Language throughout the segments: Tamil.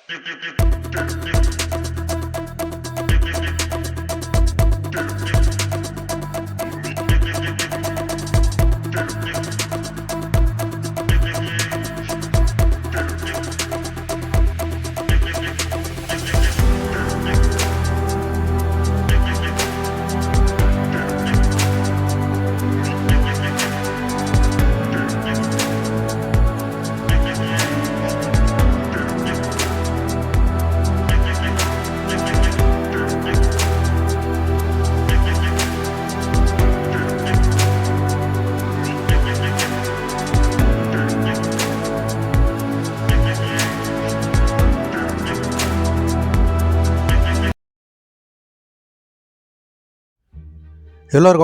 எல்லோருக்கும்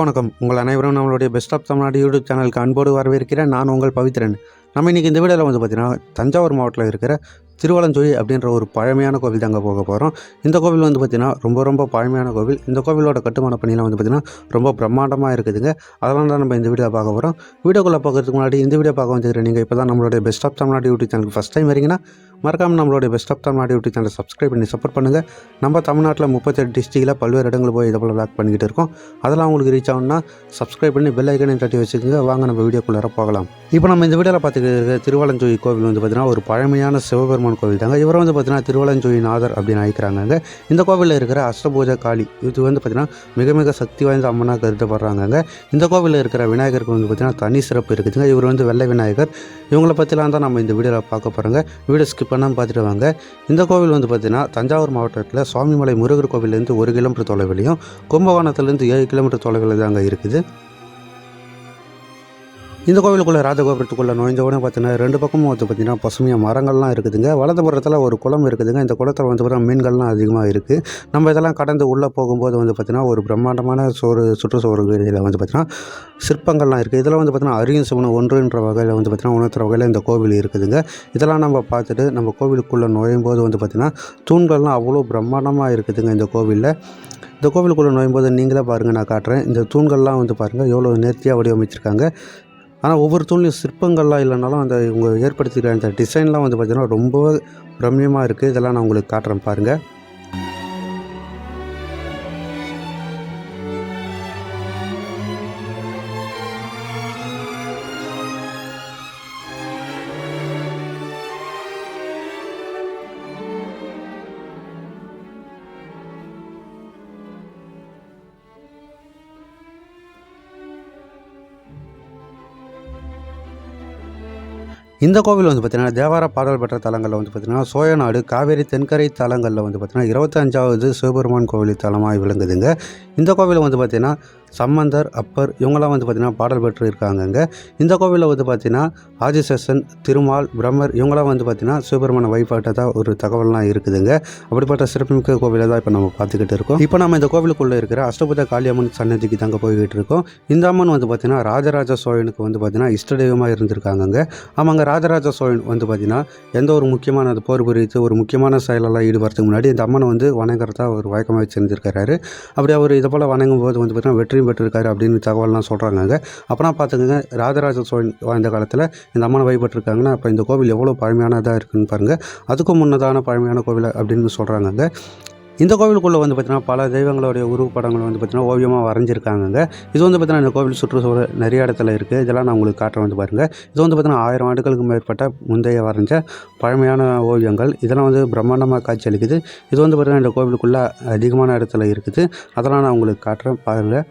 வணக்கம். உங்கள் அனைவரும் நம்மளுடைய பெஸ்ட் ஆஃப் தமிழ்நாடு யூடியூப் சேனலுக்கு அன்போடு வரவேற்கிறேன். நான் உங்கள் பவித்ரன். நம்ம இன்றைக்கி இந்த வீடியோவில் வந்து பார்த்திங்கன்னா தஞ்சாவூர் மாவட்டத்தில் இருக்கிற திருவலஞ்சோழி அப்படின்ற ஒரு பழமையான கோவில் தாங்க போக போகிறோம். இந்த கோவில் வந்து பார்த்திங்கன்னா ரொம்ப பழமையான கோவில். இந்த கோவிலோட கட்டுமான பணியெலாம் வந்து பார்த்திங்கன்னா ரொம்ப பிரம்மாண்டமாக இருக்குதுங்க. அதனால தான் நம்ம இந்த வீடியோ பார்க்க போகிறோம். வீடியோக்குள்ளே பார்க்கறதுக்கு முன்னாடி இந்த வீடியோ பார்க்க வந்துக்கிறேன். நீங்கள் இப்போ தான் நம்மளுடைய பெஸ்ட் ஆஃப் தமிழ்நாடு யூடியூப் சேனலுக்கு ஃபஸ்ட் டைம் வரீங்கன்னா மறக்காமல் நம்மளுடைய பெஸ்ட் ஆஃப் தமிழ்நாடு யூடியூப் சேனலை சப்ஸ்கிரைப் பண்ணி சப்போர்ட் பண்ணுங்கள். நம்ம தமிழ்நாட்டில் 38 டிஸ்ட்ரிக்டில் பல்வேறு இடங்கள் போய் இதை போல் வ்ளாக் பண்ணிக்கிட்டு இருக்கோம். அதெல்லாம் உங்களுக்கு ரீச் ஆகும்னா சப்ஸ்கிரைப் பண்ணி பெல் ஐக்கனையும் தட்டி வச்சுக்கோங்க. வாங்க நம்ம வீடியோக்குள்ளே போகலாம். இப்போ நம்ம இந்த வீடியோவில் பார்த்துக்கிற திருவலஞ்சோழி கோவில் வந்து பார்த்திங்கன்னா ஒரு பழமையான சிவபெருமான் கோவில் தாங்க. இவரை வந்து பார்த்திங்கன்னா திருவலஞ்சோழி நாதர் அப்படின்னு அழைக்கிறாங்க. இந்த கோவிலில் இருக்கிற அஷ்டபூஜ காளி இது வந்து பார்த்திங்கன்னா மிக சக்தி வாய்ந்த அம்மனாக கருதப்படுறாங்க. இந்த கோவிலில் இருக்கிற விநாயகருக்கு வந்து பார்த்திங்கன்னா தனி சிறப்பு இருக்குதுங்க. இவர் வந்து வெள்ளை விநாயகர். இவங்களை பற்றிலாம் தான் நம்ம இந்த வீடியோவில் பார்க்க போகிறோங்க. வீடியோ ஸ்கிப் பண்ணாமல் பார்த்துட்டு வாங்க. இந்த கோவில் வந்து பார்த்திங்கன்னா தஞ்சாவூர் மாவட்டத்தில் சுவாமிமலை முருகர் கோவிலேருந்து 1 கிலோமீட்டர் தொலைவிலையும் கும்பகோணத்துலேருந்து 7 கிலோமீட்டர் தொலைவில் தாங்க இருக்குது. இந்த கோவிலுக்குள்ளே ராஜகோபுரத்துக்குள்ளே நுழைஞ்ச பார்த்தீங்கன்னா 2 பக்கமும் வந்து பார்த்திங்கன்னா பசுமையாக மரங்கள்லாம் இருக்குதுங்க. வலதுபுறத்தில் ஒரு குளம் இருக்குதுங்க. இந்த குளத்தில் வந்து பார்த்திங்கன்னா மீன்கள்லாம் அதிகமாக இருக்குது. நம்ம இதெல்லாம் கடந்து உள்ளே போகும்போது வந்து பார்த்திங்கன்னா ஒரு பிரம்மாண்டமான சுற்றுச்சுவர்களில் வந்து பார்த்திங்கன்னா சிற்பங்கள்லாம் இருக்குது. இதெல்லாம் வந்து பார்த்திங்கன்னா அரியும் சிவனும் ஒன்றுன்ற வகையில் வந்து பார்த்திங்கன்னா உணர்த்துற வகையில் இந்த கோவில் இருக்குதுங்க. இதெல்லாம் நம்ம பார்த்துட்டு நம்ம கோவிலுக்குள்ளே நுழையும் போது வந்து பார்த்திங்கன்னா தூண்கள்லாம் அவ்வளோ பிரம்மாண்டமாக இருக்குதுங்க. இந்த கோவிலில் இந்த கோவிலுக்குள்ளே நுழையும்போது நீங்களே பாருங்கள், நான் காட்டுறேன். இந்த தூண்கள்லாம் வந்து பாருங்கள் எவ்வளோ நேர்த்தியாக வடிவமைச்சிருக்காங்க. ஆனால் ஒவ்வொரு தூண்லையும் சிற்பங்கள்லாம் இல்லைனாலும் அந்த இவங்க ஏற்படுத்திக்கிற அந்த டிசைன்லாம் வந்து பார்த்திங்கன்னா ரொம்ப பிரம்மியமாக இருக்குது. இதெல்லாம் நான் உங்களுக்கு காட்டுறேன் பாருங்கள். இந்த கோவில் வந்து பார்த்திங்கன்னா தேவார பாடல் பெற்ற தலங்களில் வந்து பார்த்திங்கன்னா சோழநாடு காவேரி தென்கரை தலங்களில் வந்து பார்த்திங்கன்னா 25வது சிவபெருமான் கோவில் தலமாக விளங்குதுங்க. இந்த கோவிலில் வந்து பார்த்திங்கன்னா சம்பந்தர், அப்பர் இவங்களாம் வந்து பார்த்திங்கன்னா பாடல் பெற்று இருக்காங்கங்க. இந்த கோவிலில் வந்து பார்த்திங்கன்னா ஆதிசேஷன், திருமால், பிரம்மர் இவங்களாம் வந்து பார்த்திங்கன்னா சிவபெருமான வழிபாட்டதாக ஒரு தகவல்லாம் இருக்குதுங்க. அப்படிப்பட்ட சிறப்புமிக்க கோவிலை தான் இப்போ நம்ம பார்த்துக்கிட்டு இருக்கோம். இப்போ நம்ம இந்த கோவிலுக்குள்ளே இருக்கிற அஷ்டபுத காளியம்மன் சன்னதிக்கு தாங்க போய்கிட்டு இருக்கோம். இந்த அம்மன் வந்து பார்த்திங்கன்னா ராஜராஜ சோழனுக்கு வந்து பார்த்திங்கன்னா இஷ்ட தெய்வமாக இருந்திருக்காங்க. ஆமாங்க, ராஜராஜ சோழன் வந்து பார்த்திங்கன்னா எந்த ஒரு முக்கியமான போர் புரித்து ஒரு முக்கியமான செயலெல்லாம் ஈடுபடுறதுக்கு முன்னாடி இந்த அம்மனை வந்து வணங்குறதா ஒரு வழக்கமாக வச்சுருந்துருக்காரு. அப்படி அவர் இதை போல் வணங்கும் போது வந்து பார்த்திங்கன்னா வெற்றி பெற்றிருக்காரு அப்படின்னு தகவல்லாம் சொல்கிறாங்க. அப்போனா பார்த்துக்கோங்க, ராஜராஜ சோழன் வாழ்ந்த காலத்தில் இந்த அம்மனை வழிபட்டிருக்காங்கன்னா அப்போ இந்த கோவில் எவ்வளோ பழமையானதாக இருக்குதுன்னு பாருங்கள். அதுக்கும் முன்னதான பழமையான கோவில் அப்படின்னு சொல்கிறாங்க. இந்த கோவிலுக்குள்ளே வந்து பார்த்திங்கன்னா பல தெய்வங்களுடைய உருவப்படங்கள் வந்து பார்த்திங்கன்னா ஓவியமாக வரைஞ்சிருக்காங்க. இது வந்து பார்த்திங்கன்னா இந்த கோவில் சுற்றுச்சூழல் நிறைய இடத்துல இருக்குது. இதெல்லாம் நான் உங்களுக்கு காட்டுற வந்து பாருங்கள். இது வந்து பார்த்திங்கன்னா 1000 ஆண்டுகளுக்கு மேற்பட்ட முந்தைய வரைஞ்ச பழமையான ஓவியங்கள். இதெல்லாம் வந்து பிரம்மாண்டமாக காட்சி அளிக்குது. இது வந்து பார்த்திங்கன்னா இந்த கோவிலுக்குள்ளே அதிகமான இடத்துல இருக்குது. அதெல்லாம் நான் உங்களுக்கு காட்டுறேன் பாருங்கள்.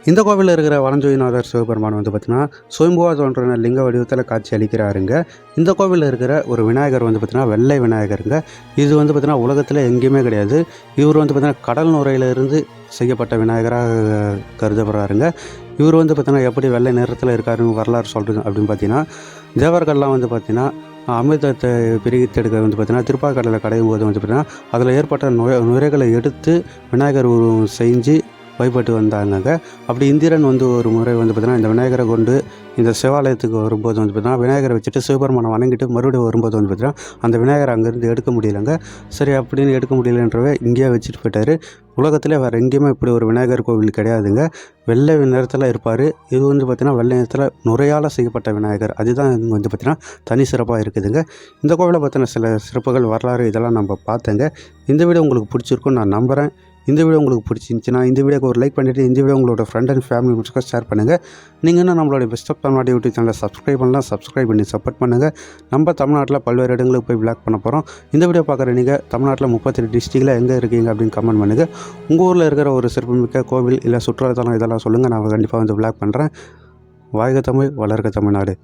இந்த கோவிலில் இருக்கிற வலஞ்சோழிநாதர் சிவபெருமான் வந்து பார்த்திங்கன்னா சுயம்புவா தோன்றின லிங்க வடிவத்தில் காட்சி அளிக்கிறாருங்க. இந்த கோவிலில் இருக்கிற ஒரு விநாயகர் வந்து பார்த்திங்கன்னா வெள்ளை விநாயகருங்க. இது வந்து பார்த்திங்கன்னா உலகத்தில் எங்கேயுமே கிடையாது. இவர் வந்து பார்த்திங்கன்னா கடல் நுரையிலிருந்து செய்யப்பட்ட விநாயகராக கருதப்படுறாருங்க. இவர் வந்து பார்த்திங்கன்னா எப்படி வெள்ளை நிறத்தில் இருக்காருன்னு வரலாறு சொல்கிறது அப்படின்னு பார்த்திங்கன்னா தேவர்கள்லாம் வந்து பார்த்திங்கன்னா அமிர்தத்தை பிரித்தெடுக்க வந்து பார்த்திங்கன்னா திருப்பாக்கடலில் கடையும் போது வந்து பார்த்திங்கன்னா அதில் ஏற்பட்ட நுரைகளை எடுத்து விநாயகர் உருவம் செஞ்சு வழிபட்டு வந்தாங்கங்க. அப்படி இந்திரன் வந்து ஒரு முறை வந்து பார்த்திங்கன்னா இந்த விநாயகரை கொண்டு இந்த சிவாலயத்துக்கு வரும்போது வந்து பார்த்திங்கன்னா விநாயகரை வச்சுட்டு சிவபெருமானை வணங்கிட்டு மறுபடியும் வரும்போது வந்து பார்த்திங்கன்னா அந்த விநாயகரை அங்கேருந்து எடுக்க முடியலங்க. சரி அப்படின்னு எடுக்க முடியலன்றவே இங்கேயே வச்சுட்டு போயிட்டார். உலகத்திலே வேறு எங்கேயுமே இப்படி ஒரு விநாயகர் கோவில் கிடையாதுங்க. வெள்ளை நிறத்தில் இருப்பார். இது வந்து பார்த்திங்கன்னா வெள்ளை நிறத்தில் நுரையால் செய்யப்பட்ட விநாயகர். அதுதான் வந்து பார்த்திங்கன்னா தனி சிறப்பாக இருக்குதுங்க. இந்த கோவிலை பற்றின சில சிறப்புகள் வரலாறு இதெல்லாம் நம்ம பார்த்தேங்க. இந்த வீடியோ உங்களுக்கு பிடிச்சிருக்குன்னு நான் நம்புகிறேன். இந்த வீடியோ உங்களுக்கு பிடிச்சிருந்துச்சின்னா இந்த வீடியோக்கு ஒரு லைக் பண்ணிவிட்டு இந்த வீடியோ உங்களோட ஃப்ரெண்ட் அண்ட் ஃபேமிலி மெம்பர்ஸ்க்கு ஷேர் பண்ணுங்கள். நீங்கள் இன்னும் நம்மளோட பெஸ்ட் ஆஃப் தமிழ்நாடு யூடியூப் சேனலை சப்ஸ்கிரைப் பண்ணலாம். சப்ஸ்கிரைப் பண்ணி சப்போர்ட் பண்ணுங்கள். நம்ம தமிழ்நாட்டில் பல்வேறு இடங்களுக்கு போய் விளாக் பண்ண போகிறோம். இந்த வீடியோ பார்க்குற நீங்கள் தமிழ்நாட்டில் 38 டிஸ்ட்ரிக்டில் எங்கே இருக்கீங்க அப்படின்னு கமெண்ட் பண்ணுங்கள். உங்கள் ஊரில் இருக்கிற ஒரு சிறப்புமிக்க கோவில் இல்லை சுற்றுலாத்தலம் இதெல்லாம் சொல்லுங்கள். நான் கண்டிப்பாக வந்து விளாக் பண்ணுறேன். வாழ்க தமிழ், வளர்க தமிழ்நாடு.